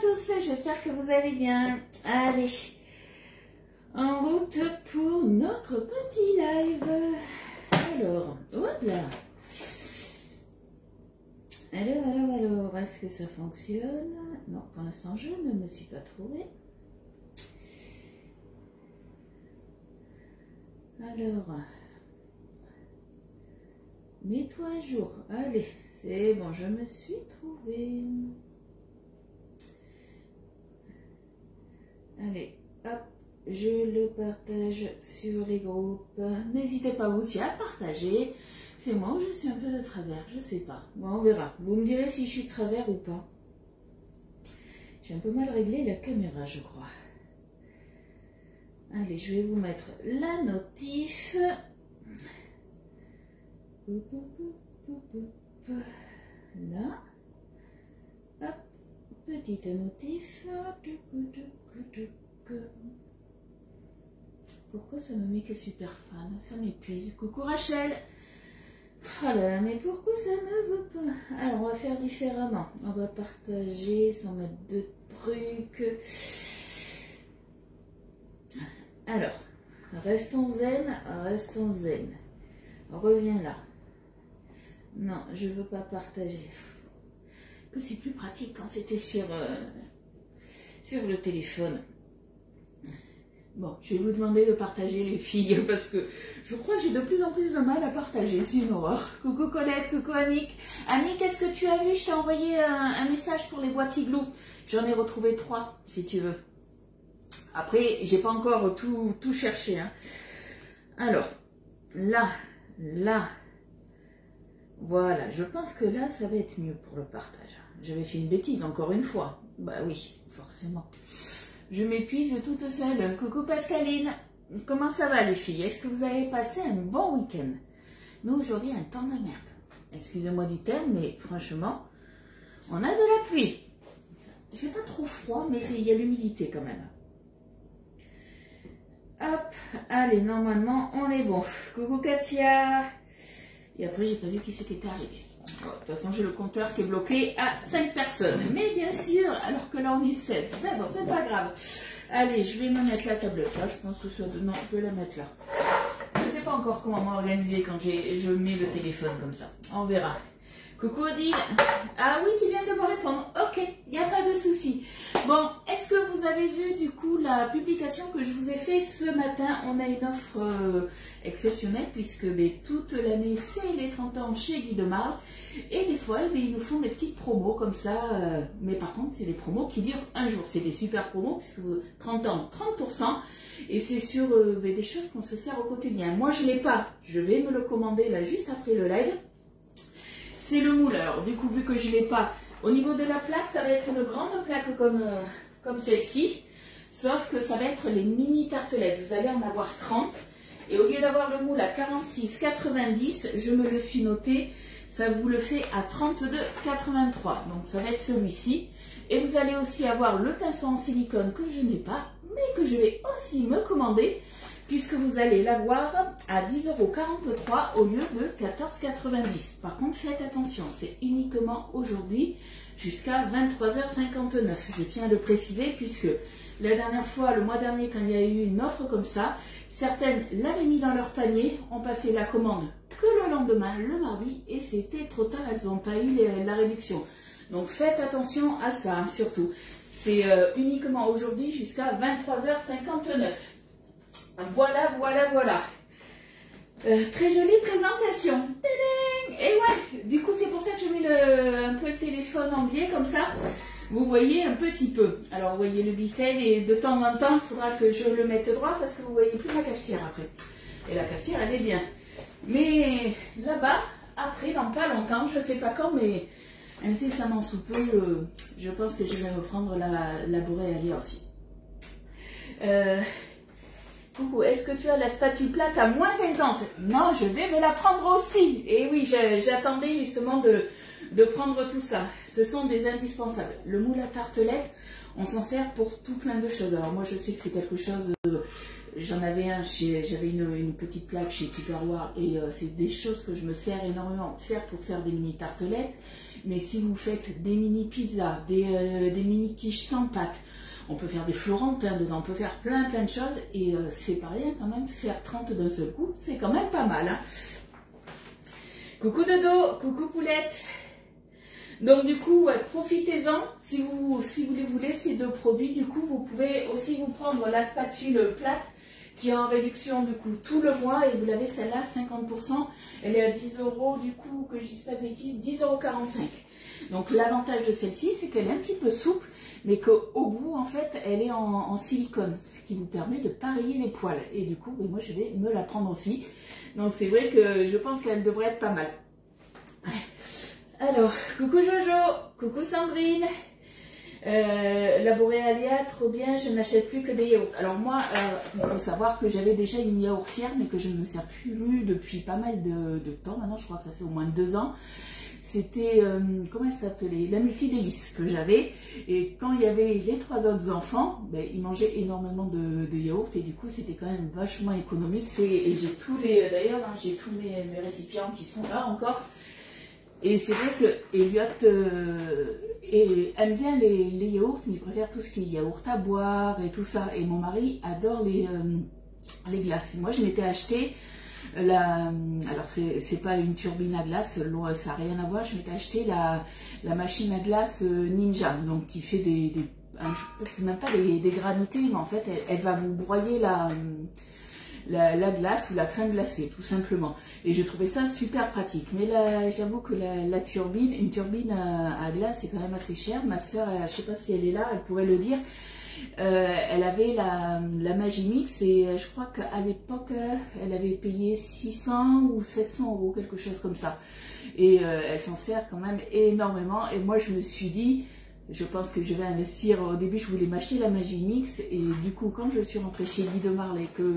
tous, j'espère que vous allez bien. Allez, en route pour notre petit live. Alors, hop là. Alors, est-ce que ça fonctionne? Non, pour l'instant, je ne me suis pas trouvée. Alors, mets-toi à jour. Allez, c'est bon, je me suis trouvée. Allez, hop, je le partage sur les groupes. N'hésitez pas vous aussi à partager. C'est moi ou je suis un peu de travers, je sais pas. Bon, on verra. Vous me direz si je suis de travers ou pas. J'ai un peu mal réglé la caméra, je crois. Allez, je vais vous mettre la notif. Là. Hop, petite notif. Pourquoi ça me met que super fan? Ça m'épuise. Coucou Rachel. Oh là là, mais pourquoi ça ne veut pas? Alors, on va faire différemment. On va partager sans mettre de trucs. Alors, restons zen, restons zen. Reviens là. Non, je ne veux pas partager. Que c'est plus pratique quand c'était sur le téléphone. Bon, je vais vous demander de partager les filles parce que je crois que j'ai de plus en plus de mal à partager. C'est une horreur. Coucou Colette, coucou Annick. Annick, est-ce que tu as vu? Je t'ai envoyé un message pour les boîtes Igloo. J'en ai retrouvé 3 si tu veux. Après, j'ai pas encore tout cherché. Hein. Alors, là. Voilà, je pense que là, ça va être mieux pour le partage. J'avais fait une bêtise, encore une fois. Bah oui, forcément. Je m'épuise toute seule. Coucou Pascaline. Comment ça va les filles? Est-ce que vous avez passé un bon week-end? Nous, aujourd'hui, un temps de merde. Excusez-moi du thème, mais franchement, on a de la pluie. Il fait pas trop froid, mais il y a l'humidité quand même. Hop, allez, normalement, on est bon. Coucou Katia. Et après, j'ai pas vu qui c'est qui était arrivé. Bon, de toute façon, j'ai le compteur qui est bloqué à 5 personnes. Mais bien sûr, alors que là, on est 16. Mais bon, c'est pas grave. Allez, je vais me mettre la tablette là. Je pense que ça... Non, je vais la mettre là. Je sais pas encore comment m'organiser quand je mets le téléphone comme ça. On verra. Coucou Odile. Ah oui, tu viens de me répondre. Ok, il n'y a pas de souci. Bon, est-ce que vous avez vu du coup la publication que je vous ai fait ce matin? On a une offre exceptionnelle puisque toute l'année c'est les 30 ans chez Guy Demar. Et des fois, ils nous font des petites promos comme ça. Mais par contre, c'est des promos qui durent un jour. C'est des super promos puisque 30 ans, 30%. Et c'est sur des choses qu'on se sert au quotidien. Moi, je ne l'ai pas. Je vais me le commander là juste après le live. C'est le moule. Alors, du coup, vu que je ne l'ai pas, au niveau de la plaque, ça va être une grande plaque comme celle-ci. Sauf que ça va être les mini tartelettes. Vous allez en avoir 30. Et au lieu d'avoir le moule à 46,90, je me le suis noté. Ça vous le fait à 32,83. Donc, ça va être celui-ci. Et vous allez aussi avoir le pinceau en silicone que je n'ai pas, mais que je vais aussi me commander. Puisque vous allez l'avoir à 10,43 € au lieu de 14,90 €. Par contre, faites attention, c'est uniquement aujourd'hui jusqu'à 23h59. Je tiens à le préciser puisque la dernière fois, le mois dernier, quand il y a eu une offre comme ça, certaines l'avaient mis dans leur panier, ont passé la commande que le lendemain, le mardi, et c'était trop tard, elles n'ont pas eu la réduction. Donc faites attention à ça, hein, surtout. C'est uniquement aujourd'hui jusqu'à 23h59. Voilà. Très jolie présentation. Tadam! Et ouais, du coup c'est pour ça que je mets un peu le téléphone en biais comme ça. Vous voyez un petit peu. Alors vous voyez le bicep et de temps en temps il faudra que je le mette droit parce que vous voyez plus la cafetière après. Et la cafetière elle est bien. Mais là-bas, après dans pas longtemps, je sais pas quand, mais incessamment sous peu, je pense que je vais me prendre la bourrée aussi. Coucou, est-ce que tu as la spatule plate à moins 50? Non, je vais me la prendre aussi. Et oui, j'attendais justement de prendre tout ça. Ce sont des indispensables. Le moule à tartelette, on s'en sert pour tout plein de choses. Alors moi, je sais que c'est quelque chose J'en avais un, j'avais une petite plaque chez Tupperware et c'est des choses que je me sers énormément. Certes pour faire des mini tartelettes, mais si vous faites des mini pizzas, des mini quiches sans pâte, on peut faire des florentins dedans, on peut faire plein de choses et c'est pas rien quand même, faire 30 d'un seul coup, c'est quand même pas mal. Hein. Coucou Dodo, coucou Poulette. Donc du coup, ouais, profitez-en, si vous les voulez, ces deux produits, du coup, vous pouvez aussi vous prendre la spatule plate qui est en réduction du coup tout le mois et vous l'avez celle-là 50%, elle est à 10 € du coup, que je dise pas de bêtises, 10,45 €. Donc l'avantage de celle-ci, c'est qu'elle est un petit peu souple, mais qu'au bout, en fait, elle est en silicone, ce qui vous permet de pas rayer les poils. Et du coup, moi, je vais me la prendre aussi. Donc c'est vrai que je pense qu'elle devrait être pas mal. Alors, coucou Jojo, coucou Sandrine, la Boréalia, trop bien, je n'achète plus que des yaourts. Alors moi, il faut savoir que j'avais déjà une yaourtière, mais que je ne me sers plus depuis pas mal de temps. Maintenant, je crois que ça fait au moins 2 ans. C'était, comment elle s'appelait, la multidélice que j'avais. Et quand il y avait les 3 autres enfants, ben, ils mangeaient énormément de yaourts et du coup, c'était quand même vachement économique. Et j'ai tous les, d'ailleurs, hein, j'ai tous mes récipients qui sont là encore. Et c'est vrai que Elliot aime bien les yaourts, mais il préfère tout ce qui est yaourt à boire et tout ça. Et mon mari adore les glaces. Et moi, je m'étais acheté alors c'est pas une turbine à glace, ça n'a rien à voir. Je m'étais acheté la machine à glace Ninja, donc qui fait c'est même pas des granités, mais en fait, elle va vous broyer la glace ou la crème glacée, tout simplement. Et je trouvais ça super pratique. Mais là, j'avoue que une turbine à glace, c'est quand même assez cher. Ma soeur, je sais pas si elle est là, elle pourrait le dire. Elle avait la Magimix et je crois qu'à l'époque, elle avait payé 600 ou 700 €, quelque chose comme ça. Et elle s'en sert quand même énormément. Et moi, je me suis dit, je pense que je vais investir. Au début, je voulais m'acheter la Magimix et du coup, quand je suis rentrée chez Guy de Marle et que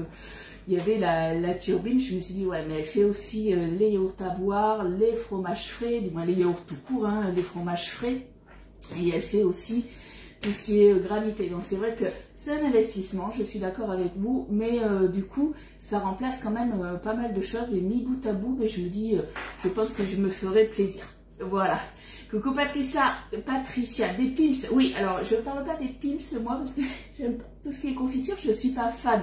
il y avait la turbine, je me suis dit, ouais, mais elle fait aussi les yaourts à boire, les fromages frais, du moins les yaourts tout court, hein, les fromages frais. Et elle fait aussi tout ce qui est granité. Donc c'est vrai que c'est un investissement, je suis d'accord avec vous, mais du coup, ça remplace quand même pas mal de choses et mis bout à bout, et je me dis, je pense que je me ferai plaisir. Voilà. Coucou Patricia, des Pim's. Oui, alors je ne parle pas des Pim's moi parce que j'aime pas tout ce qui est confiture, je ne suis pas fan.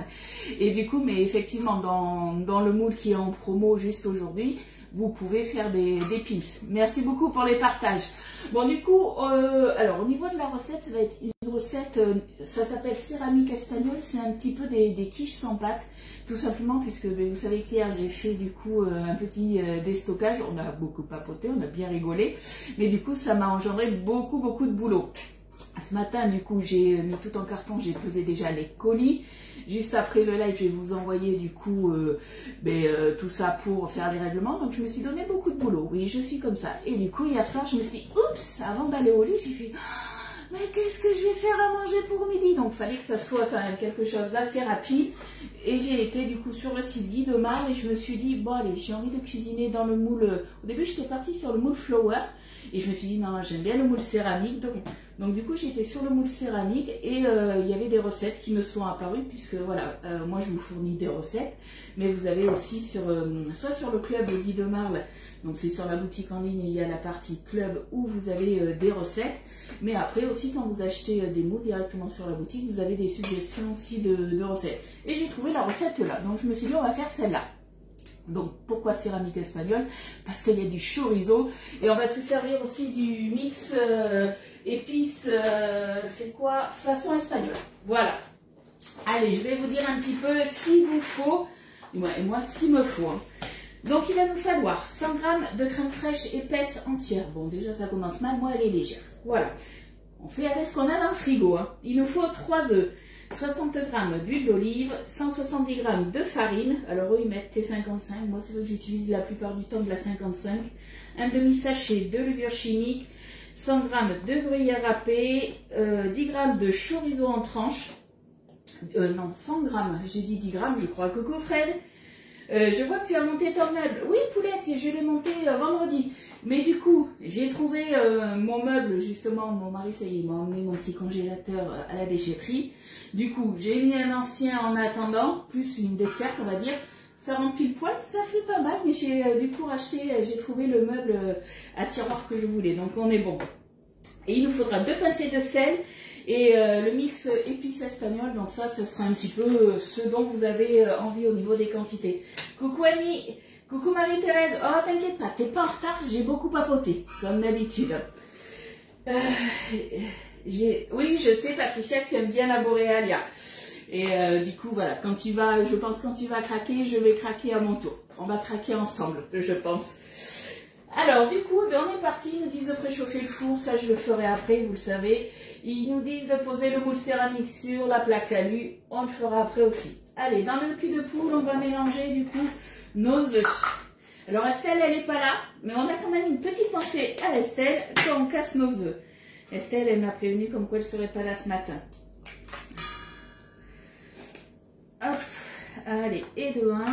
Et du coup, mais effectivement, dans le moule qui est en promo juste aujourd'hui, vous pouvez faire des Pim's. Merci beaucoup pour les partages. Bon, du coup, alors au niveau de la recette, ça va être une recette, ça s'appelle céramique espagnole, c'est un petit peu des quiches sans pâte. Tout simplement puisque vous savez qu'hier j'ai fait du coup un petit déstockage, on a beaucoup papoté, on a bien rigolé, mais du coup ça m'a engendré beaucoup de boulot. Ce matin du coup j'ai mis tout en carton, j'ai pesé déjà les colis. Juste après le live je vais vous envoyer du coup tout ça pour faire les règlements, donc je me suis donné beaucoup de boulot, oui je suis comme ça. Et du coup hier soir je me suis dit, oups, avant d'aller au lit j'ai fait... mais qu'est-ce que je vais faire à manger pour midi? Donc, il fallait que ça soit quand même quelque chose d'assez rapide. Et j'ai été du coup sur le site Guy de Marle et je me suis dit, bon allez, j'ai envie de cuisiner dans le moule. Au début, j'étais partie sur le moule flower. Et je me suis dit, non, j'aime bien le moule céramique. Donc du coup, j'ai été sur le moule céramique et il y avait des recettes qui me sont apparues. Puisque voilà, moi je vous fournis des recettes. Mais vous avez aussi soit sur le club Guy de Marle. Donc c'est sur la boutique en ligne, il y a la partie club où vous avez des recettes. Mais après aussi quand vous achetez des moules directement sur la boutique, vous avez des suggestions aussi de recettes. Et j'ai trouvé la recette là, donc je me suis dit on va faire celle-là. Donc pourquoi céramique espagnole? Parce qu'il y a du chorizo et on va se servir aussi du mix épices, c'est quoi? Façon espagnole. Voilà. Allez, je vais vous dire un petit peu ce qu'il vous faut, et moi ce qu'il me faut. Hein. Donc il va nous falloir 100 g de crème fraîche épaisse entière. Bon déjà ça commence mal, moi elle est légère. Voilà. On fait avec ce qu'on a dans le frigo. Hein. Il nous faut 3 œufs, 60 g d'huile d'olive, 170 g de farine. Alors eux ils mettent T55, moi c'est vrai que j'utilise la plupart du temps de la 55. Un demi-sachet de levure chimique, 100 g de gruyère râpée, 10 g de chorizo en tranches. Non, 100 g, j'ai dit 10 g, je crois. Coucou Fred. Je vois que tu as monté ton meuble. Oui, Poulette, je l'ai monté vendredi. Mais du coup, j'ai trouvé mon meuble, justement, mon mari, ça y est, il m'a emmené mon petit congélateur à la déchetterie. Du coup, j'ai mis un ancien en attendant, plus une desserte, on va dire. Ça rend pile poil, ça fait pas mal, mais j'ai du coup racheté, j'ai trouvé le meuble à tiroir que je voulais, donc on est bon. Et il nous faudra 2 pincées de sel et le mix épices espagnol, donc ça sera un petit peu ce dont vous avez envie au niveau des quantités. Coucou Annie, coucou Marie-Thérèse, oh t'inquiète pas, t'es pas en retard, j'ai beaucoup papoté, comme d'habitude. Oui, je sais Patricia que tu aimes bien la Boréalia. Et du coup, voilà, je pense quand tu vas craquer, je vais craquer à mon tour. On va craquer ensemble, je pense. Alors, du coup, on est parti. Ils nous disent de préchauffer le four. Ça, je le ferai après, vous le savez. Ils nous disent de poser le moule céramique sur la plaque alu. On le fera après aussi. Allez, dans le cul de poule, on va mélanger, du coup, nos œufs. Alors, Estelle, elle n'est pas là. Mais on a quand même une petite pensée à Estelle quand on casse nos œufs. Estelle, elle m'a prévenu comme quoi elle ne serait pas là ce matin. Hop, allez, et de 1.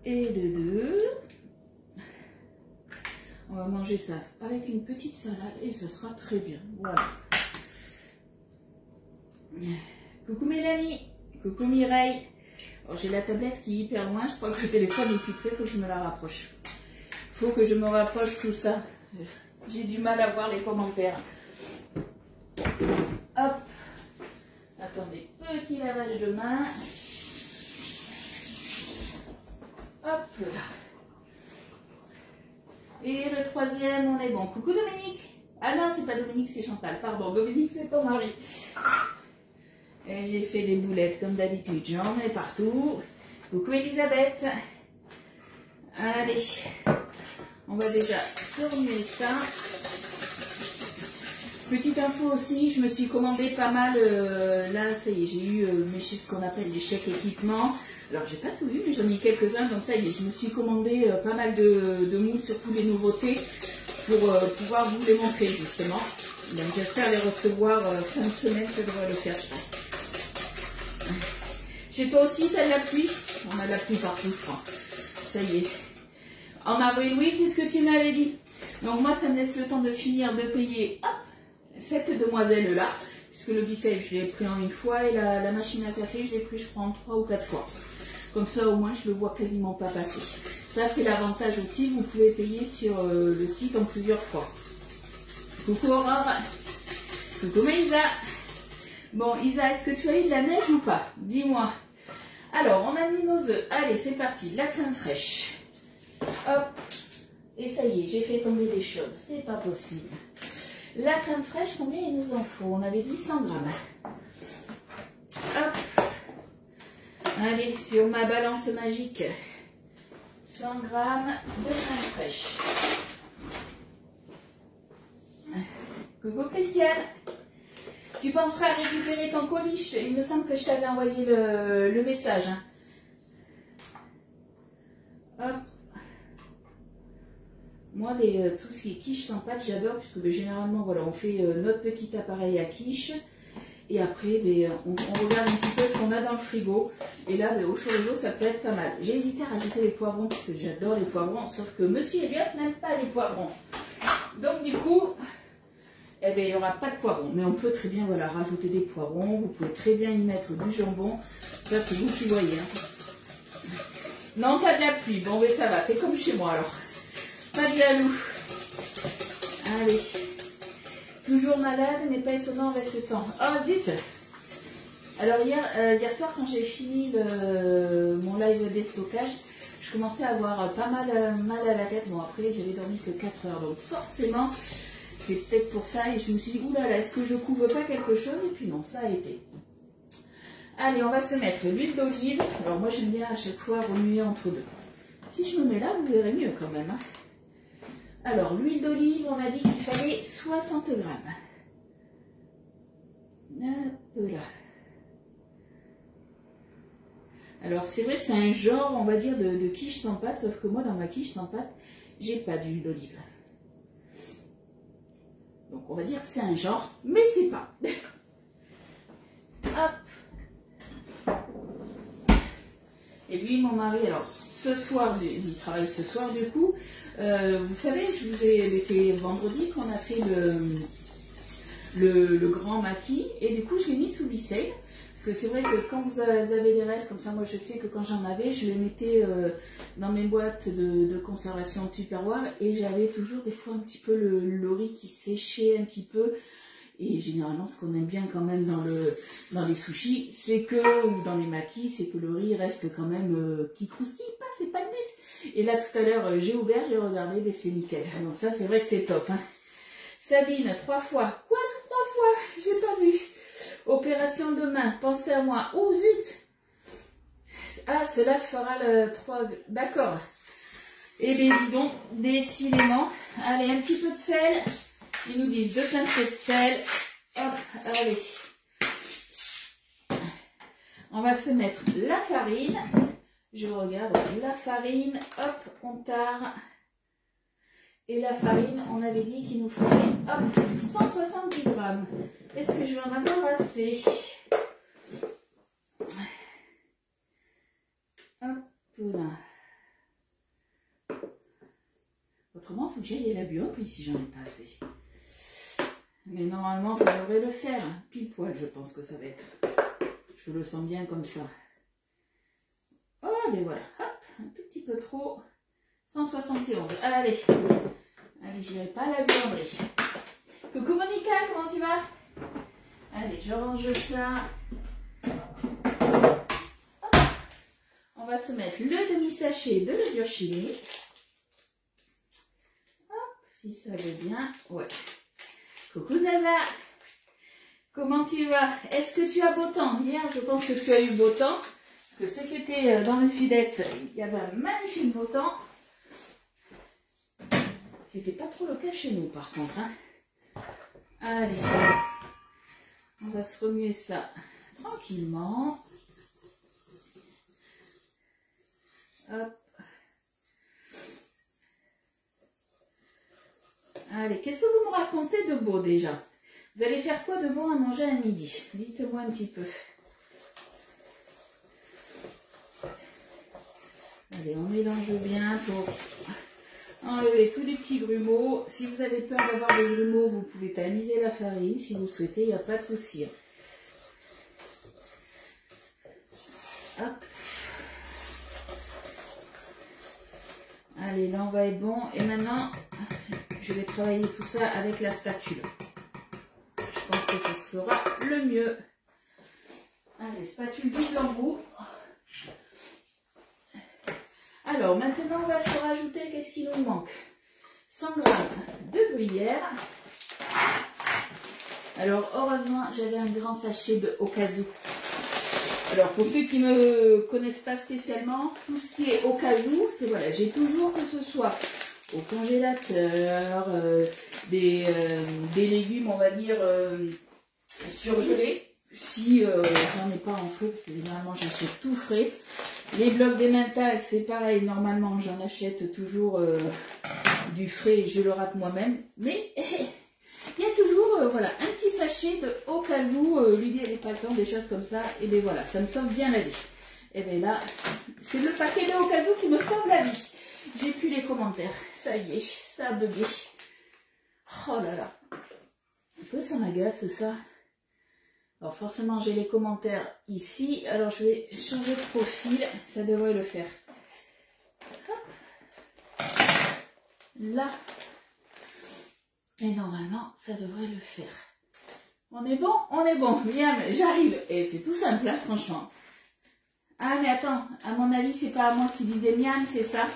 Et de 2. On va manger ça avec une petite salade et ce sera très bien. Voilà. Coucou Mélanie, coucou Mireille. J'ai la tablette qui est hyper loin, je crois que le téléphone est plus près, il faut que je me la rapproche. Il faut que je me rapproche tout ça. J'ai du mal à voir les commentaires. Hop, attendez, petit lavage de main. Hop là. Et le 3e, on est bon. Coucou Dominique. Ah non, c'est pas Dominique, c'est Chantal. Pardon, Dominique, c'est ton mari. Et j'ai fait des boulettes comme d'habitude. J'en mets partout. Coucou Elisabeth. Allez, on va déjà remuer ça. Petite info aussi, je me suis commandé pas mal, là ça y est, j'ai eu ce qu'on appelle les chèques équipements. Alors j'ai pas tout vu, mais j'en ai quelques-uns, donc ça y est, je me suis commandé pas mal de moules, surtout les nouveautés, pour pouvoir vous les montrer justement. Donc j'espère les recevoir fin de semaine, ça devrait le faire, je pense. Chez toi aussi, t'as de la pluie? On a de la pluie partout, je crois. Ça y est. En avril, oui, c'est ce que tu m'avais dit. Donc moi, ça me laisse le temps de finir de payer, hop, cette demoiselle-là, puisque le biceps, je l'ai pris en 1 fois, et la machine à café, je l'ai pris, je crois, en 3 ou 4 fois. Comme ça, au moins, je le vois quasiment pas passer. Ça, c'est l'avantage aussi, vous pouvez payer sur le site en plusieurs fois. Coucou Aurore. Coucou Maïsa. Bon, Isa, est-ce que tu as eu de la neige ou pas? Dis-moi. Alors, on a mis nos œufs. Allez, c'est parti. La crème fraîche. Hop. Et ça y est, j'ai fait tomber des choses. C'est pas possible. La crème fraîche, combien il nous en faut? On avait dit 100 grammes. Hop. Allez, sur ma balance magique. 100 grammes de crème fraîche. Coucou Christiane. Tu penseras à récupérer ton colis? Il me semble que je t'avais envoyé le message. Hein. Hop. Moi, tout ce qui est quiche sans pâte, j'adore, puisque généralement, voilà, on fait notre petit appareil à quiche. Et après, on regarde un petit peu ce qu'on a dans le frigo. Et là, au chorizo, ça peut être pas mal. J'ai hésité à rajouter les poivrons, parce que j'adore les poivrons, sauf que Monsieur Elliott n'aime pas les poivrons. Donc, du coup, eh bien, il n'y aura pas de poivrons. Mais on peut très bien, voilà, rajouter des poivrons. Vous pouvez très bien y mettre du jambon. Ça, c'est vous qui voyez. Hein. Non, pas de la pluie. Bon, mais ça va. C'est comme chez moi, alors. Pas de jaloux. Allez. Toujours malade, mais pas étonnant avec ce temps. Oh, vite. Alors, hier soir, quand j'ai fini mon live déstockage, je commençais à avoir pas mal à la tête. Bon, après, j'avais dormi que 4 heures. Donc, forcément, c'est peut-être pour ça. Et je me suis dit, oulala, est-ce que je couvre pas quelque chose? Et puis non, ça a été. Allez, on va se mettre l'huile d'olive. Alors, moi, j'aime bien à chaque fois remuer entre deux. Si je me mets là, vous verrez mieux quand même. Hein. Alors, l'huile d'olive, on a dit qu'il fallait 60 grammes. Hop là. Alors, c'est vrai que c'est un genre, on va dire, de quiche sans pâte, sauf que moi, dans ma quiche sans pâte, j'ai pas d'huile d'olive. Donc, on va dire que c'est un genre, mais c'est pas. Hop. Et lui, mon mari, alors, ce soir, il travaille ce soir du coup. Vous savez, je vous ai laissé vendredi qu'on a fait le grand maquis. Et du coup, je l'ai mis sous ficelle. Parce que c'est vrai que quand vous avez des restes comme ça, moi je sais que quand j'en avais, je les mettais dans mes boîtes de conservation Tupperware et j'avais toujours des fois un petit peu le riz qui séchait un petit peu. Et généralement, ce qu'on aime bien quand même dans les sushis, c'est que, ou dans les maquis, c'est que le riz reste quand même, qui croustille pas, c'est pas le but. Et là, tout à l'heure, j'ai ouvert, j'ai regardé, mais c'est nickel. Donc ça, c'est vrai que c'est top. Hein. Sabine, 3 fois. Quoi, 3 fois? J'ai pas vu. Opération demain, pensez à moi. Oh zut! Ah, cela fera le 3. D'accord. Eh bien, dis donc, décidément. Allez, un petit peu de sel. Ils nous disent 2 pincées de sel. Hop, allez. On va se mettre la farine. Je regarde la farine. Hop, on tare. Et la farine, on avait dit qu'il nous ferait, hop, 170 grammes. Est-ce que je vais en avoir assez? Hop là. Autrement, il faut que j'aille à la buanderie si j'en ai pas assez. Mais normalement, ça devrait le faire. Pile poil, je pense que ça va être. Je le sens bien comme ça. Oh, mais voilà. Hop, un tout petit peu trop. 171. Allez. Allez, j'irai pas à la buanderie. Coucou Monica, comment tu vas? Allez, je range ça. Hop. On va se mettre le demi-sachet de levure chimique. Hop, si ça veut bien. Ouais. Coucou Zaza. Comment tu vas? Est-ce que tu as beau temps? Hier, je pense que tu as eu beau temps. Parce que ceux qui étaient dans le sud-est, il y avait un magnifique beau temps. C'était pas trop le cas chez nous par contre. Hein. Allez, on va se remuer ça tranquillement. Hop. Allez, qu'est-ce que vous me racontez de beau déjà? Vous allez faire quoi de bon à manger à midi? Dites-moi un petit peu. Allez, on mélange bien pour enlever tous les petits grumeaux. Si vous avez peur d'avoir des grumeaux, vous pouvez tamiser la farine. Si vous souhaitez, il n'y a pas de souci. Hop. Allez, là on va être bon. Et maintenant, je vais travailler tout ça avec la spatule. Je pense que ce sera le mieux. Allez, spatule du bambou. Alors, maintenant, on va se rajouter, qu'est-ce qu'il nous manque? 100 g de gruyère. Alors, heureusement, j'avais un grand sachet de Okazu. Alors, pour ceux qui ne me connaissent pas spécialement, tout ce qui est Okazu, c'est voilà, j'ai toujours, que ce soit au congélateur, des légumes, on va dire, surgelés. Si j'en ai pas en frais, parce que généralement j'achète tout frais. Les blocs d'emmental, c'est pareil, normalement j'en achète toujours du frais et je le râpe moi-même. Mais il y a toujours voilà, un petit sachet de Okazu, l'idée elle n'est pas le temps, des choses comme ça. Et bien voilà, ça me sauve bien la vie. Et bien là, c'est le paquet de Okazu qui me sauve la vie. J'ai plus les commentaires, ça y est, ça a bugué. Oh là là, un peu ça m'agace ça. Alors forcément j'ai les commentaires ici, alors je vais changer de profil, ça devrait le faire. Hop. Là, et normalement ça devrait le faire. On est bon, miam, j'arrive, et c'est tout simple hein, franchement. Ah mais attends, à mon avis c'est pas à moi que tu disais miam, c'est ça.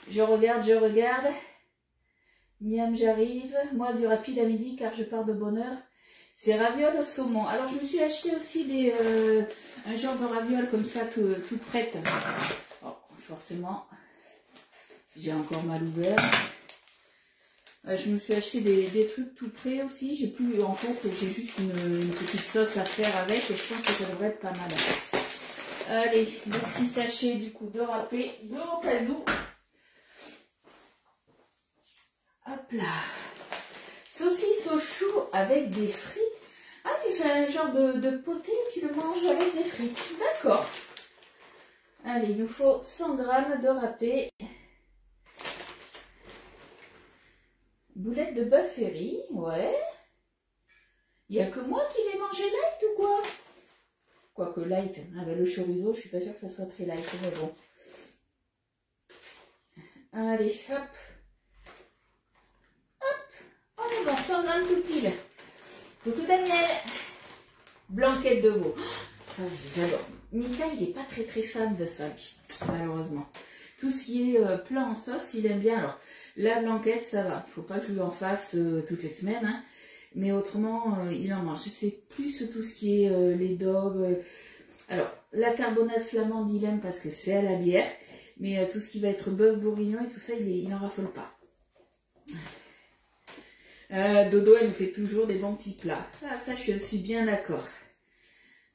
Je regarde, miam j'arrive, moi du rapide à midi car je pars de bonne heure. C'est ravioles au saumon. Alors, je me suis acheté aussi un genre de ravioles comme ça, toute prête. Oh, forcément, j'ai encore mal ouvert. Je me suis acheté des trucs tout prêts aussi. J'ai plus, en fait, j'ai juste une petite sauce à faire avec et je pense que ça devrait être pas mal. Allez, le petit sachet du coup de râpé de Okazu. Hop là. Saucisse au chou avec des frites. Ah, tu fais un genre de poté, tu le manges avec des frites. D'accord. Allez, il nous faut 100 g de râpé. Boulettes de bœuf et riz, ouais. Il n'y a que moi qui vais manger light ou quoi? Quoique light, ah ben le chorizo, je suis pas sûre que ça soit très light, mais bon. Allez, hop. Hop, on est bon, 100 g tout pile. Coucou Daniel. Blanquette de veau. Oh, j'adore. Mika, il n'est pas très fan de ça, malheureusement. Tout ce qui est plat en sauce, il aime bien. Alors, la blanquette, ça va. Il ne faut pas que je lui en fasse toutes les semaines. Hein. Mais autrement, il en mange. C'est plus tout ce qui est les dogues. Alors, la carbonade flamande, il aime parce que c'est à la bière. Mais tout ce qui va être bœuf bourguignon et tout ça, il n'en raffole pas. Dodo, elle nous fait toujours des bons petits plats. Ah, ça, je suis bien d'accord.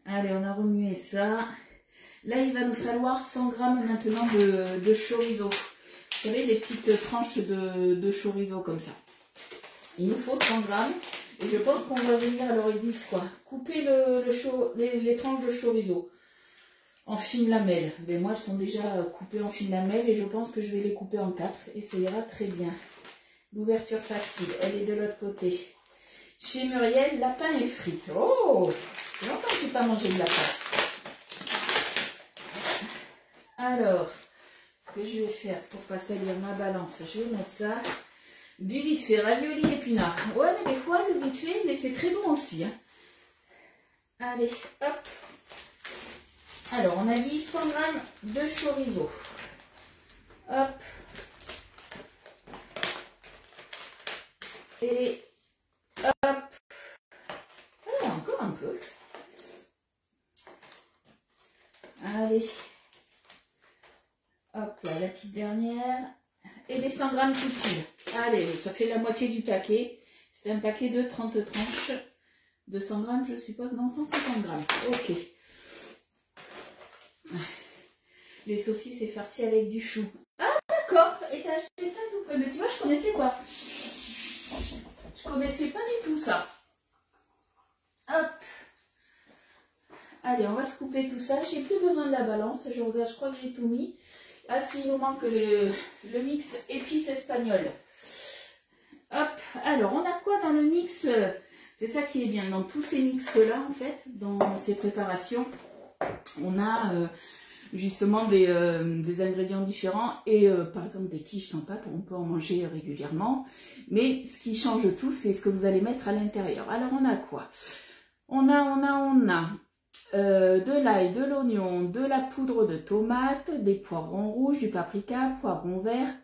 Allez, on a remué ça. Là, il va nous falloir 100 g maintenant de chorizo. Vous savez, les petites tranches de chorizo comme ça. Il nous faut 100 g. Et je pense qu'on va venir, alors ils disent quoi? Couper les tranches de chorizo en fines lamelles. Mais moi, elles sont déjà coupées en fines lamelles et je pense que je vais les couper en 4 et ça ira très bien. L'ouverture facile, elle est de l'autre côté. Chez Muriel, lapin et frites. Oh! C'est longtemps que je n'ai pas mangé de lapin. Alors, ce que je vais faire pour pas salir ma balance, je vais mettre ça. Du vite fait, ravioli épinards. Ouais, mais des fois, le vite fait, mais c'est très bon aussi. Hein. Allez, hop. Alors, on a dit 100 g de chorizo. Hop. Et hop. Ah, encore un peu. Allez. Hop là, la petite dernière. Et les 100 g tout pile. Allez, ça fait la moitié du paquet. C'est un paquet de 30 tranches. De 100 g, je suppose, non, 150 g. Ok. Les saucisses et farcies avec du chou. Ah, d'accord. Et t'as acheté ça tout près. Mais tu vois, je connaissais pas. Je connaissais pas du tout ça. Hop. Allez, on va se couper tout ça. J'ai plus besoin de la balance. Je regarde, je crois que j'ai tout mis. Ah si, il nous manque le mix épices espagnoles. Hop. Alors, on a quoi dans le mix? C'est ça qui est bien. Dans tous ces mix-là, en fait, dans ces préparations, on a justement des ingrédients différents. Et par exemple, des quiches sans pâte, on peut en manger régulièrement. Mais ce qui change tout, c'est ce que vous allez mettre à l'intérieur. Alors, on a quoi? On a de l'ail, de l'oignon, de la poudre de tomate, des poivrons rouges, du paprika, poivrons verts,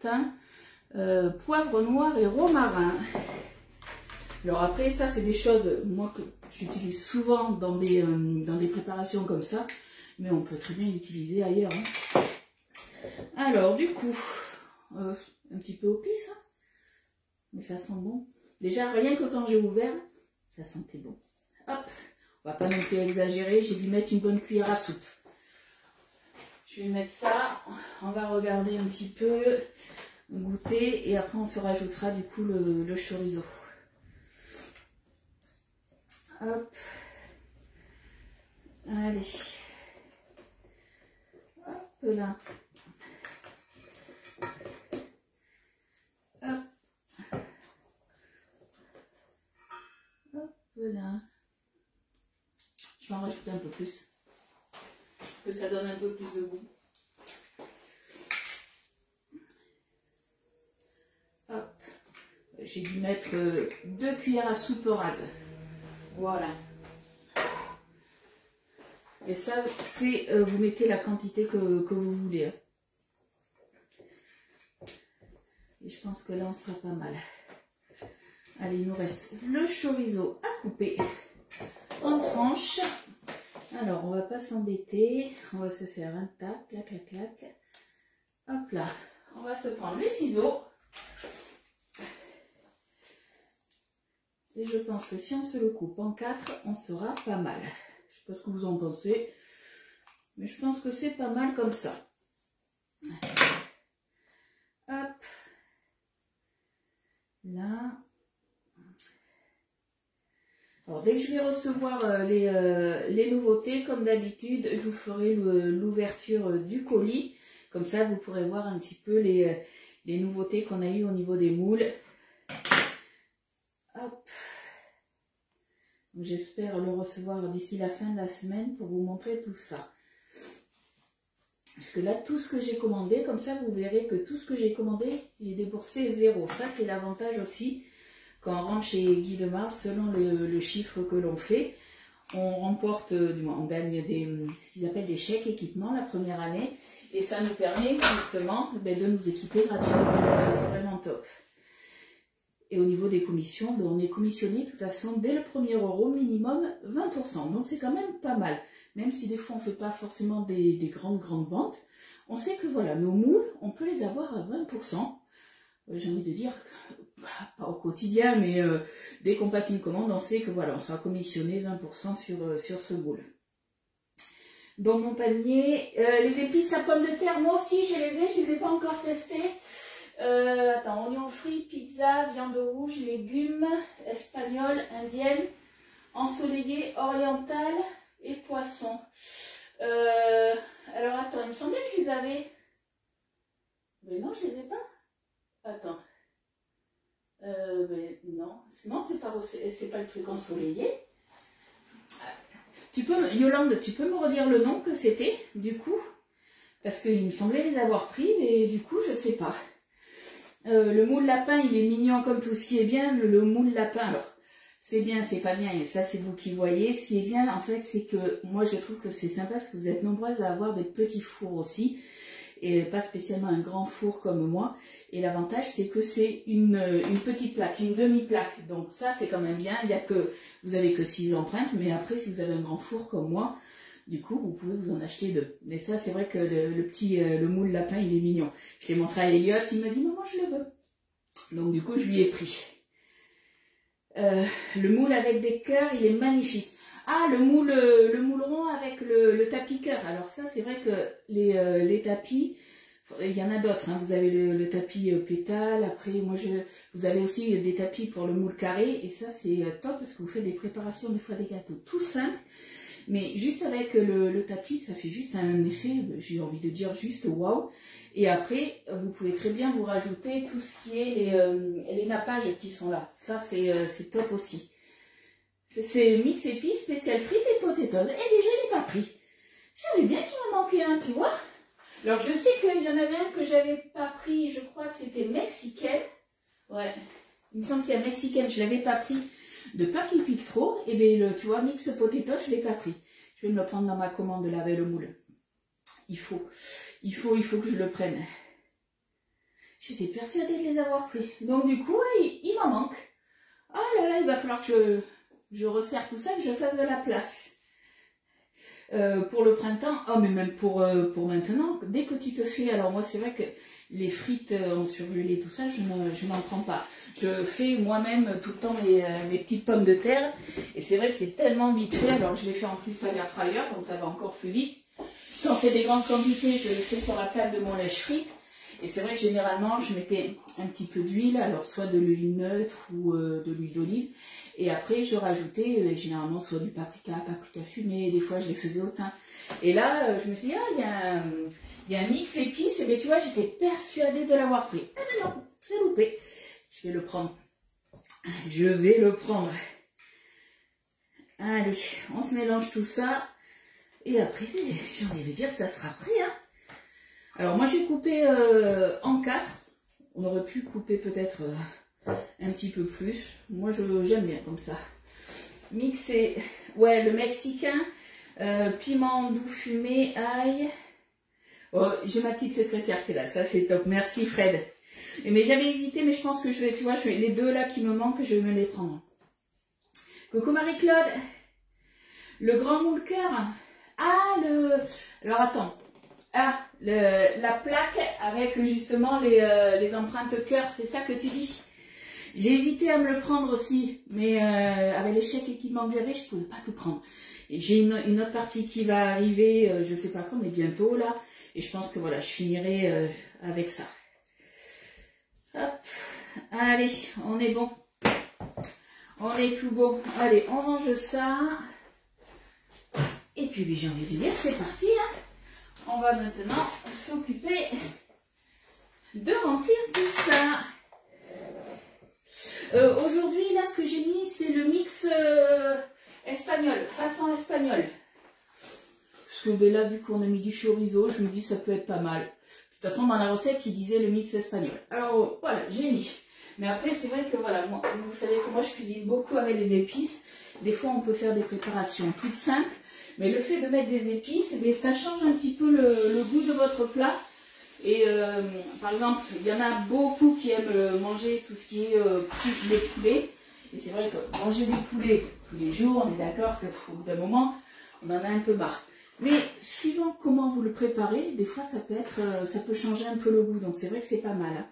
poivre noir et romarin. Alors après, ça, c'est des choses, moi, que j'utilise souvent dans des préparations comme ça, mais on peut très bien l'utiliser ailleurs. Hein. Alors, du coup, un petit peu au pif, hein, mais ça sent bon. Déjà, rien que quand j'ai ouvert, ça sentait bon. Hop, on va pas non plus exagérer, j'ai dû mettre une bonne cuillère à soupe. Je vais mettre ça, on va regarder un petit peu, goûter, et après on se rajoutera du coup le chorizo. Hop, allez, hop là, hop, hop là. Je vais en rajouter un peu plus, que ça donne un peu plus de goût. Hop, j'ai dû mettre 2 cuillères à soupe rase. Voilà. Et ça, c'est vous mettez la quantité que vous voulez. Et je pense que là, on sera pas mal. Allez, il nous reste le chorizo à couper en tranches. Alors, on va pas s'embêter. On va se faire un tac, clac, clac, clac. Hop là. On va se prendre les ciseaux. Et je pense que si on se le coupe en 4, on sera pas mal. Je sais pas ce que vous en pensez. Mais je pense que c'est pas mal comme ça. Hop. Là. Alors, dès que je vais recevoir les nouveautés, comme d'habitude, je vous ferai l'ouverture du colis. Comme ça, vous pourrez voir un petit peu les nouveautés qu'on a eues au niveau des moules. Hop. J'espère le recevoir d'ici la fin de la semaine pour vous montrer tout ça. Parce que là, tout ce que j'ai commandé, comme ça, vous verrez que tout ce que j'ai commandé, j'ai déboursé 0. Ça, c'est l'avantage aussi. Quand on rentre chez Guy de Mars, selon le chiffre que l'on fait, on remporte, du moins, on gagne ce qu'ils appellent des chèques équipement la première année. Et ça nous permet justement de nous équiper gratuitement. Ça, c'est vraiment top. Et au niveau des commissions, on est commissionné de toute façon dès le premier euro minimum 20%. Donc c'est quand même pas mal. Même si des fois on ne fait pas forcément des grandes ventes, on sait que voilà, nos moules, on peut les avoir à 20%. J'ai envie de dire, pas au quotidien, mais dès qu'on passe une commande, on sait que voilà, on sera commissionné 20% sur ce moule. Dans mon panier, les épices à pommes de terre, moi aussi je les ai pas encore testées. Attends, oignons frits, pizza, viande rouge, légumes, espagnole, indienne, ensoleillée, orientale et poisson. Alors attends, il me semblait que je les avais. Mais non, je les ai pas. Attends. Mais non, c'est pas le truc ensoleillé. Yolande, tu peux me redire le nom que c'était, du coup? Parce qu'il me semblait les avoir pris, mais du coup, je sais pas. Le moule lapin, il est mignon comme tout. Ce qui est bien, le moule lapin, alors, c'est bien, c'est pas bien, et ça, c'est vous qui voyez. Ce qui est bien, en fait, c'est que moi, je trouve que c'est sympa parce que vous êtes nombreuses à avoir des petits fours aussi, et pas spécialement un grand four comme moi. Et l'avantage, c'est que c'est une petite plaque, une demi-plaque. Donc ça, c'est quand même bien. Vous avez que 6 empreintes, mais après, si vous avez un grand four comme moi, du coup, vous pouvez vous en acheter 2. Mais ça, c'est vrai que le moule lapin, il est mignon. Je l'ai montré à Elliot, il m'a dit, maman, je le veux. Donc du coup, je lui ai pris. Le moule avec des cœurs, il est magnifique. Ah, le moule rond avec le tapis cœur. Alors ça, c'est vrai que les tapis, il y en a d'autres. Hein. Vous avez le tapis pétale. Après, vous avez aussi des tapis pour le moule carré. Et ça, c'est top parce que vous faites des préparations, des fois des gâteaux tout simples. Mais juste avec le tapis, ça fait juste un effet, j'ai envie de dire juste waouh. Et après, vous pouvez très bien vous rajouter tout ce qui est les nappages qui sont là. Ça, c'est top aussi. C'est mix épices, spécial frites et potatoes. Et déjà, je l'ai pas pris. J'avais bien qu'il m'en manquait un, tu vois. Alors, je sais qu'il y en avait un que j'avais pas pris, je crois que c'était mexicain. Ouais, il me semble qu'il y a mexicain, je l'avais pas pris. De peur qu'il pique trop, et bien tu vois, mix potato, je ne l'ai pas pris. Je vais me le prendre dans ma commande là avec le moule. Il faut que je le prenne. J'étais persuadée de les avoir pris. Donc du coup, il m'en manque. Ah là là, il va falloir que je resserre tout ça, que je fasse de la place. Pour le printemps, oh mais même pour maintenant, dès que tu te fais, alors moi c'est vrai que les frites en surgelé, tout ça, je n'en prends pas. Je fais moi-même tout le temps mes petites pommes de terre. Et c'est vrai que c'est tellement vite fait. Alors je les fais en plus à l'air fryer, donc ça va encore plus vite. Quand on fait des grandes quantités, je les fais sur la plaque de mon lèche-frite. Et c'est vrai que généralement, je mettais un petit peu d'huile, alors soit de l'huile neutre ou de l'huile d'olive. Et après, je rajoutais généralement soit du paprika fumé. Des fois, je les faisais au thym. Et là, je me suis dit, ah, il y a un mix épices. Mais tu vois, j'étais persuadée de l'avoir pris. Ah mais non, c'est loupé. Je vais le prendre. Je vais le prendre. Allez, on se mélange tout ça. Et après, j'ai envie de dire, ça sera prêt. Hein. Alors moi, j'ai coupé en 4. On aurait pu couper peut-être un petit peu plus. Moi, j'aime bien comme ça. Mixer, ouais, le mexicain, piment doux fumé, ail. Oh, j'ai ma petite secrétaire qui est là, ça c'est top. Merci Fred. Mais j'avais hésité, mais je pense que je vais, tu vois, les deux là qui me manquent, je vais me les prendre. Coucou Marie-Claude. Le grand moule cœur. Ah, alors attends. Ah, la plaque avec justement les empreintes cœur, c'est ça que tu dis? J'ai hésité à me le prendre aussi, mais avec les chèques équipements que j'avais, je ne pouvais pas tout prendre. J'ai une autre partie qui va arriver, je ne sais pas quand, mais bientôt là. Et je pense que voilà, je finirai avec ça. Hop, allez, on est bon. On est tout bon. Allez, on range ça. Et puis, j'ai envie de dire, c'est parti. Hein. On va maintenant s'occuper de remplir tout ça. Aujourd'hui, là, ce que j'ai mis, c'est le mix espagnol, façon espagnole. Parce que ben, là, vu qu'on a mis du chorizo, je me dis ça peut être pas mal. De toute façon, dans la recette, il disait le mix espagnol. Alors, voilà, j'ai mis. Mais après, c'est vrai que, voilà, moi, vous savez que moi, je cuisine beaucoup avec les épices. Des fois, on peut faire des préparations toutes simples. Mais le fait de mettre des épices, eh ça change un petit peu le goût de votre plat. Et par exemple, il y en a beaucoup qui aiment manger tout ce qui est les poulets. Et c'est vrai que manger des poulets tous les jours, on est d'accord qu'au bout d'un moment, on en a un peu marre. Mais suivant comment vous le préparez, des fois ça peut changer un peu le goût. Donc c'est vrai que c'est pas mal. Hein.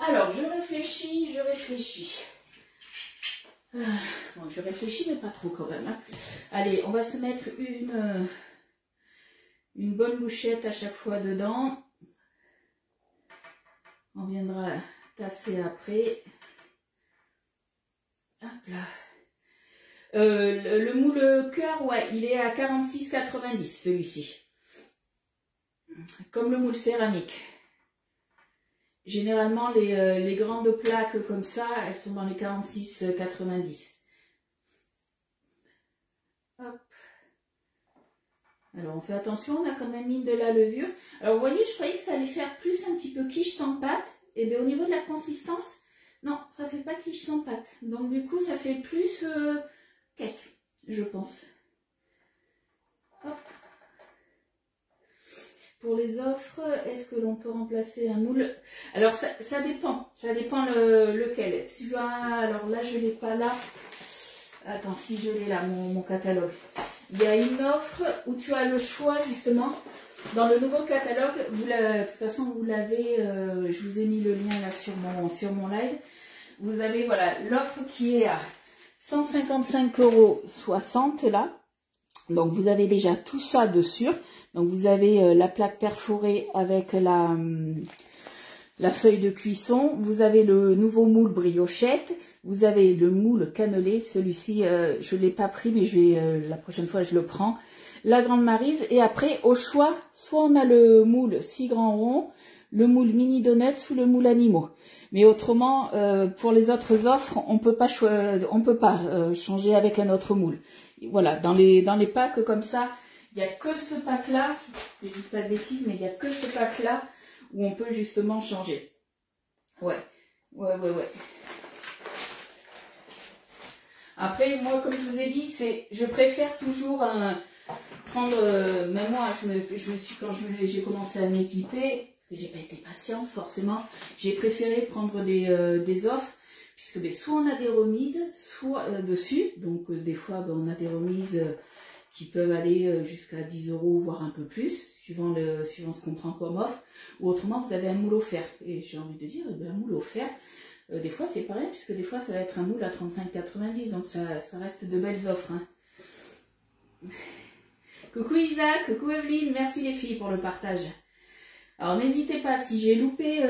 Alors, je réfléchis. Bon, je réfléchis, mais pas trop quand même. Hein. Allez, on va se mettre une bonne bouchette à chaque fois dedans. On viendra tasser après. Hop là. Le moule cœur, ouais, il est à 46,90 celui-ci. Comme le moule céramique. Généralement, les grandes plaques comme ça, elles sont dans les 46,90. Hop. Alors, on fait attention, on a quand même mis de la levure. Alors, vous voyez, je croyais que ça allait faire plus un petit peu quiche sans pâte. Et bien, au niveau de la consistance, non, ça fait pas quiche sans pâte. Donc, du coup, ça fait plus cake, je pense. Hop. Pour les offres, est-ce que l'on peut remplacer un moule? Alors, ça dépend. Ça dépend lequel. Tu vois, alors là, je ne l'ai pas là. Attends, si je l'ai là, mon catalogue. Il y a une offre où tu as le choix, justement. Dans le nouveau catalogue, de toute façon, vous l'avez, je vous ai mis le lien là sur mon live. Vous avez, voilà, l'offre qui est à 155,60 € là. Donc, vous avez déjà tout ça dessus. Donc, vous avez la plaque perforée avec la feuille de cuisson. Vous avez le nouveau moule briochette. Vous avez le moule cannelé. Celui-ci, je ne l'ai pas pris, mais la prochaine fois, je le prends. La grande maryse. Et après, au choix, soit on a le moule 6 grands ronds, le moule mini donuts ou le moule animaux. Mais autrement, pour les autres offres, on peut pas changer avec un autre moule. Voilà, dans les packs comme ça, il n'y a que ce pack-là, je ne dis pas de bêtises, mais il n'y a que ce pack-là où on peut justement changer. Ouais. Après, moi, comme je vous ai dit, je préfère toujours prendre, même moi, quand j'ai commencé à m'équiper, parce que j'ai pas été patiente forcément, j'ai préféré prendre des offres, puisque soit on a des remises, soit dessus, donc des fois on a des remises qui peuvent aller jusqu'à 10 €, voire un peu plus, suivant ce qu'on prend comme offre, ou autrement vous avez un moule offert. Et j'ai envie de dire, un moule offert, des fois c'est pareil, puisque des fois ça va être un moule à 35,90 €, donc ça reste de belles offres. Hein. Coucou Isaac, coucou Evelyne, merci les filles pour le partage. Alors n'hésitez pas, si j'ai loupé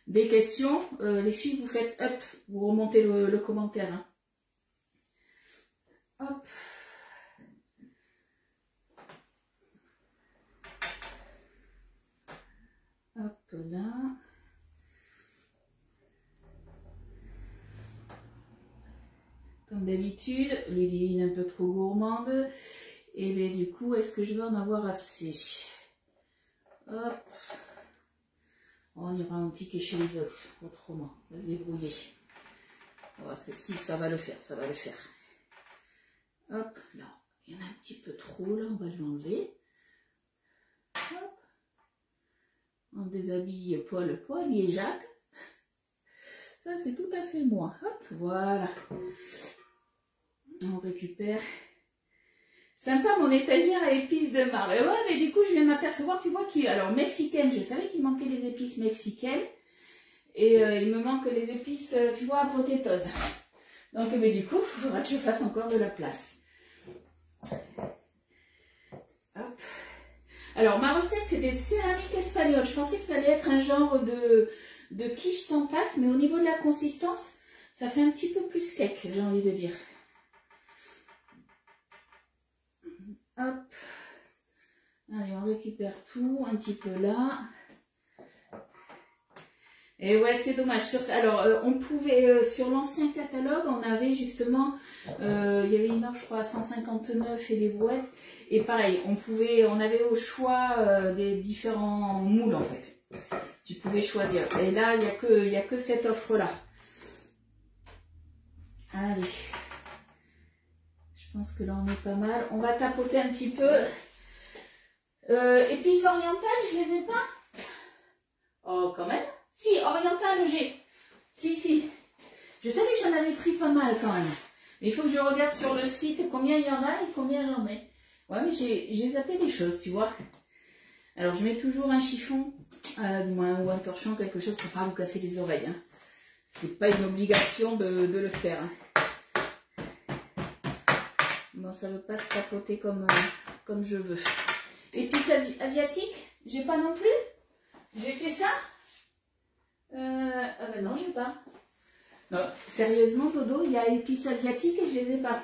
des questions, les filles vous faites up, vous remontez le commentaire. Hein. Hop. Hop là. Comme d'habitude, Ludivine un peu trop gourmande. Et bien du coup, est-ce que je vais en avoir assez? Hop. On ira un petit chez les autres, autrement. On va se débrouiller. Voilà, celle-ci, ça va le faire, ça va le faire. Hop, là. Il y en a un petit peu trop, là, on va l'enlever. Hop. On déshabille Paul et Jacques. Ça, c'est tout à fait moi. Hop, voilà. On récupère. Sympa mon étagère à épices de marbre. Et ouais, mais du coup, je viens de m'apercevoir, tu vois, alors mexicaine, je savais qu'il manquait les épices mexicaines. Et il me manque les épices, tu vois, potatoes. Donc, mais du coup, il faudra que je fasse encore de la place. Hop. Alors, ma recette, c'est des céramiques espagnoles. Je pensais que ça allait être un genre de quiche sans pâte, mais au niveau de la consistance, Ça fait un petit peu plus cake, j'ai envie de dire. Hop. Allez, on récupère tout, un petit peu là. Et ouais, c'est dommage. Alors, on pouvait, sur l'ancien catalogue, on avait justement, il y avait une offre, je crois, à 159 et des brouettes. Et pareil, on avait au choix des différents moules, en fait. Tu pouvais choisir. Et là, il n'y a que cette offre-là. Allez. Je pense que là, on est pas mal. On va tapoter un petit peu. Épices orientales, je les ai pas. Oh, quand même. Si, oriental, j'ai. Si. Je savais que j'en avais pris pas mal quand même. Mais il faut que je regarde sur le site combien il y en a et combien j'en ai. Ouais, mais j'ai zappé des choses, tu vois. Alors, je mets toujours un chiffon, du moins, ou un torchon, quelque chose pour pas vous casser les oreilles. Hein. C'est pas une obligation de le faire. Hein. Bon, ça veut pas se tapoter comme je veux. Épices asiatiques, j'ai pas non plus. J'ai fait ça. Ah ben non, j'ai pas. Non, sérieusement, Dodo, il y a épices asiatiques et je les ai pas.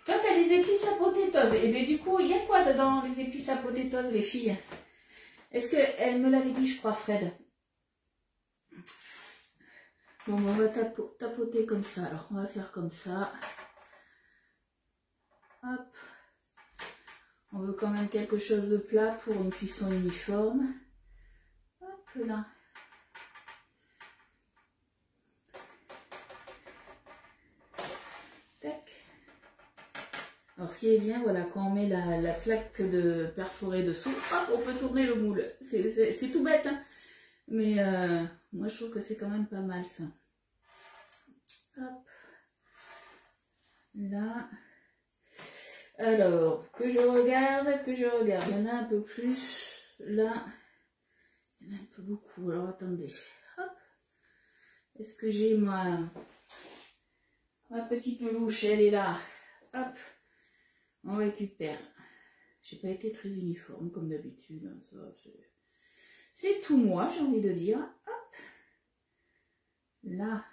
Toi, tu as les épices à potatoes. Et bien du coup, il y a quoi dedans les épices à potatoes, les filles? Est-ce qu'elle me l'avait dit, je crois, Fred? Bon, on va tapoter comme ça. Alors, on va faire comme ça. Hop. On veut quand même quelque chose de plat pour une cuisson uniforme. Hop là. Tac. Alors ce qui est bien, voilà, quand on met la plaque de perforée dessous, hop, on peut tourner le moule. C'est tout bête, hein. Mais moi je trouve que c'est quand même pas mal ça. Hop. Là. Alors, que je regarde. Il y en a un peu plus. Là. Il y en a un peu beaucoup. Alors, attendez. Hop. Est-ce que j'ai ma petite louche? Elle est là. Hop. On récupère. J'ai pas été très uniforme, comme d'habitude. Hein, c'est tout moi, j'ai envie de dire. Hop. Là.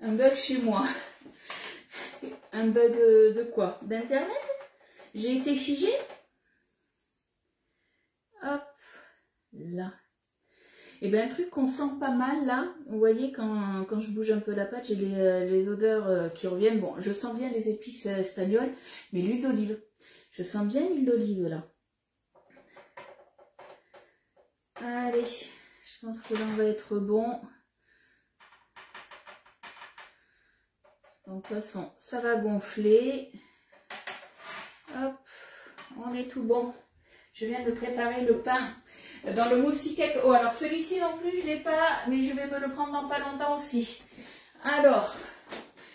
Un bug chez moi. Un bug de quoi? D'internet? J'ai été figée? Hop, là. Et bien un truc qu'on sent pas mal là, vous voyez quand je bouge un peu la pâte, j'ai les odeurs qui reviennent. Bon, je sens bien les épices espagnoles, mais l'huile d'olive. Je sens bien l'huile d'olive là. Allez, je pense que là on va être bon. Donc de toute façon, ça va gonfler. Hop, on est tout bon. Je viens de préparer le pain dans le moule cake. Oh, alors celui-ci non plus, je ne l'ai pas, mais je vais me le prendre dans pas longtemps aussi. Alors,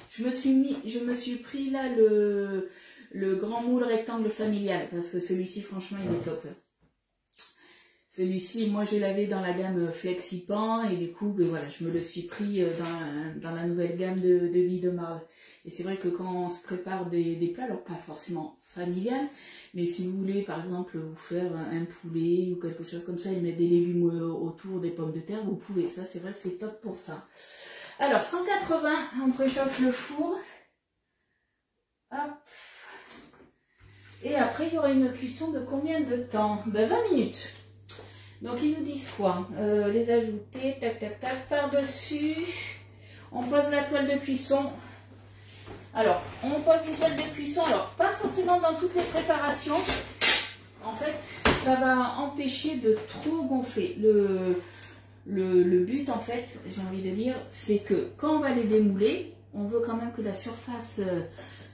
je me suis pris là le grand moule rectangle familial, parce que celui-ci, franchement, il est top. Celui-ci, moi, je l'avais dans la gamme Flexipan et du coup, ben voilà, je me le suis pris dans la nouvelle gamme de billes de marle. Et c'est vrai que quand on se prépare des plats, alors pas forcément familial, mais si vous voulez, par exemple, vous faire un poulet ou quelque chose comme ça et mettre des légumes autour, des pommes de terre, vous pouvez. Ça, c'est vrai que c'est top pour ça. Alors, 180, on préchauffe le four. Hop. Et après, il y aura une cuisson de combien de temps? Ben, 20 minutes. Donc ils nous disent quoi? Les ajouter, tac tac tac, par-dessus, on pose la toile de cuisson. Alors, on pose une toile de cuisson, alors pas forcément dans toutes les préparations. En fait, ça va empêcher de trop gonfler. Le but, en fait, j'ai envie de dire, c'est que quand on va les démouler, on veut quand même que la surface...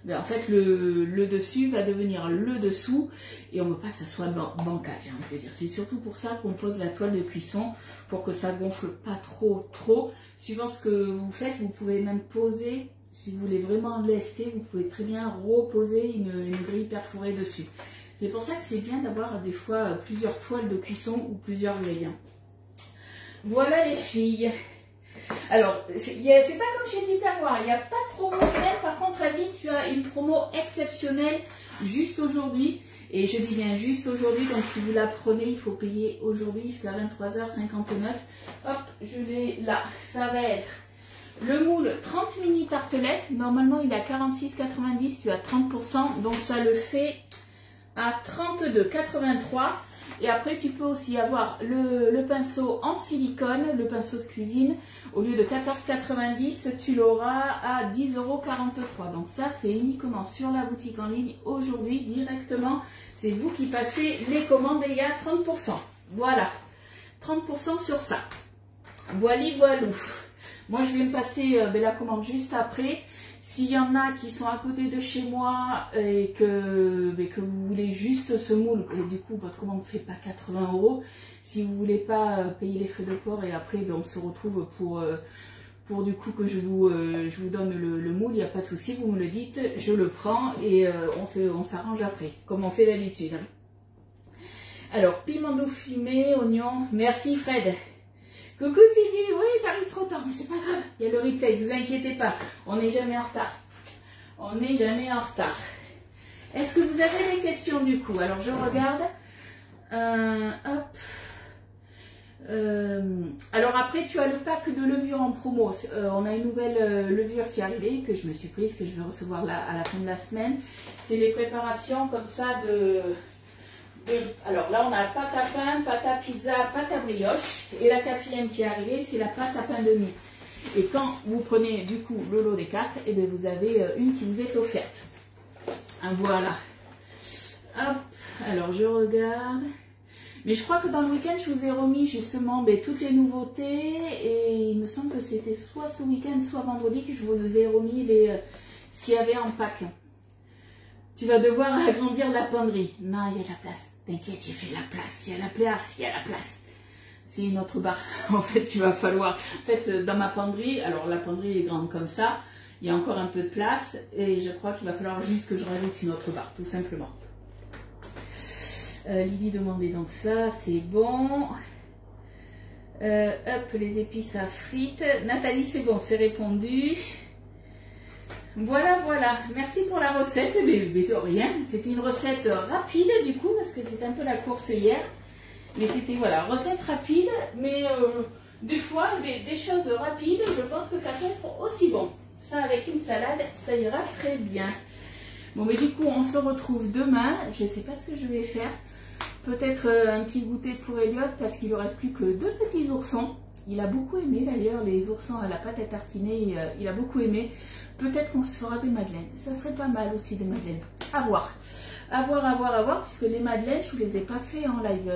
en fait, le dessus va devenir le dessous et on ne veut pas que ça soit bancal, j'ai envie de dire. C'est surtout pour ça qu'on pose la toile de cuisson, pour que ça gonfle pas trop. Suivant ce que vous faites, vous pouvez même poser, si vous voulez vraiment lester, vous pouvez très bien reposer une grille perforée dessus. C'est pour ça que c'est bien d'avoir des fois plusieurs toiles de cuisson ou plusieurs grilles. Voilà les filles. Alors, c'est pas comme chez Tupperware, il n'y a pas de promotionnel. Par contre, Aline, tu as une promo exceptionnelle juste aujourd'hui. Et je dis bien juste aujourd'hui, donc si vous la prenez, il faut payer aujourd'hui jusqu'à 23h59. Hop, je l'ai là. Ça va être le moule 30 mini tartelettes. Normalement, il est à 46,90, tu as 30%. Donc ça le fait à 32,83. Et après, tu peux aussi avoir le pinceau en silicone, le pinceau de cuisine. Au lieu de 14,90, tu l'auras à 10,43 €. Donc ça, c'est uniquement sur la boutique en ligne aujourd'hui, directement. C'est vous qui passez les commandes et il y a 30%. Voilà, 30% sur ça. Voilà, voilou. Moi, je vais me passer la commande juste après. S'il y en a qui sont à côté de chez moi et que vous voulez juste ce moule, et du coup, votre commande ne fait pas 80 €. Si vous ne voulez pas payer les frais de port et après, on se retrouve pour du coup que je vous donne le moule, il n'y a pas de souci, vous me le dites, je le prends et on s'arrange après, comme on fait d'habitude. Alors, piment doux fumé, oignon, merci Fred. Coucou Sylvie, oui, t'arrives trop tard, mais c'est pas grave, il y a le replay, ne vous inquiétez pas, on n'est jamais en retard. On n'est jamais en retard. Est-ce que vous avez des questions du coup? Alors je regarde. Hop. Alors après, tu as le pack de levure en promo. On a une nouvelle levure qui est arrivée, que je me suis prise, que je vais recevoir à la fin de la semaine. C'est les préparations comme ça alors là, on a pâte à pain, pâte à pizza, pâte à brioche. Et la quatrième qui est arrivée, c'est la pâte à pain de mie. Et quand vous prenez du coup le lot des 4, et bien vous avez une qui vous est offerte. Voilà. Hop, alors je regarde. Mais je crois que dans le week-end, je vous ai remis justement toutes les nouveautés. Et il me semble que c'était soit ce week-end, soit vendredi que je vous ai remis ce qu'il y avait en pack. Tu vas devoir agrandir la penderie. Non, il y a de la place. T'inquiète, j'ai fait la place. Il y a la place, il y a la place. C'est une autre barre, en fait, qu'il va falloir. En fait, dans ma penderie, alors la penderie est grande comme ça. Il y a encore un peu de place. Et je crois qu'il va falloir juste que je rajoute une autre barre, tout simplement. Lydie demandait donc ça, c'est bon. Hop, les épices à frites. Nathalie, c'est bon, c'est répondu. Voilà, voilà. Merci pour la recette. Mais de rien. C'était une recette rapide du coup, parce que c'était un peu la course hier. Mais c'était, voilà, recette rapide. Mais des fois, des choses rapides, je pense que ça peut être aussi bon. Ça, avec une salade, ça ira très bien. Bon, mais du coup, on se retrouve demain. Je ne sais pas ce que je vais faire. Peut-être un petit goûter pour Elliot, parce qu'il ne reste plus que 2 petits oursons. Il a beaucoup aimé d'ailleurs les oursons à la pâte à tartiner. Il a beaucoup aimé. Peut-être qu'on se fera des madeleines. Ça serait pas mal aussi des madeleines. À voir. À voir, à voir, à voir. Puisque les madeleines, je ne vous les ai pas fait en live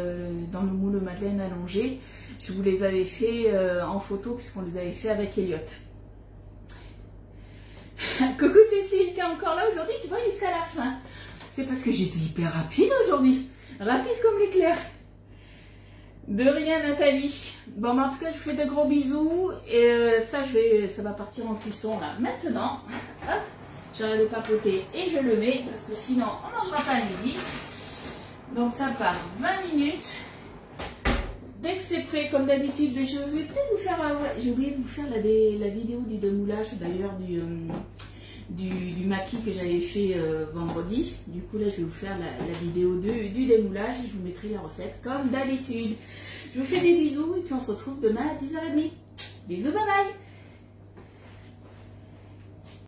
dans le moule madeleine allongé. Je vous les avais fait en photo puisqu'on les avait fait avec Elliot. Coucou Cécile, t'es encore là aujourd'hui? Tu vois jusqu'à la fin. C'est parce que j'étais hyper rapide aujourd'hui. Rapide comme l'éclair. De rien Nathalie. Bon, mais en tout cas, je vous fais de gros bisous. Et ça va partir en cuisson là. Maintenant, hop, j'arrête de papoter et je le mets. Parce que sinon, on ne mangera pas à midi. Donc ça part 20 minutes. Dès que c'est prêt, comme d'habitude, je vais peut-être vous faire... ouais, j'ai oublié de vous faire la vidéo du démoulage d'ailleurs du maquis que j'avais fait vendredi. Du coup là je vais vous faire la vidéo du démoulage et je vous mettrai la recette comme d'habitude. Je vous fais des bisous et puis on se retrouve demain à 10h30. Bisous, bye bye.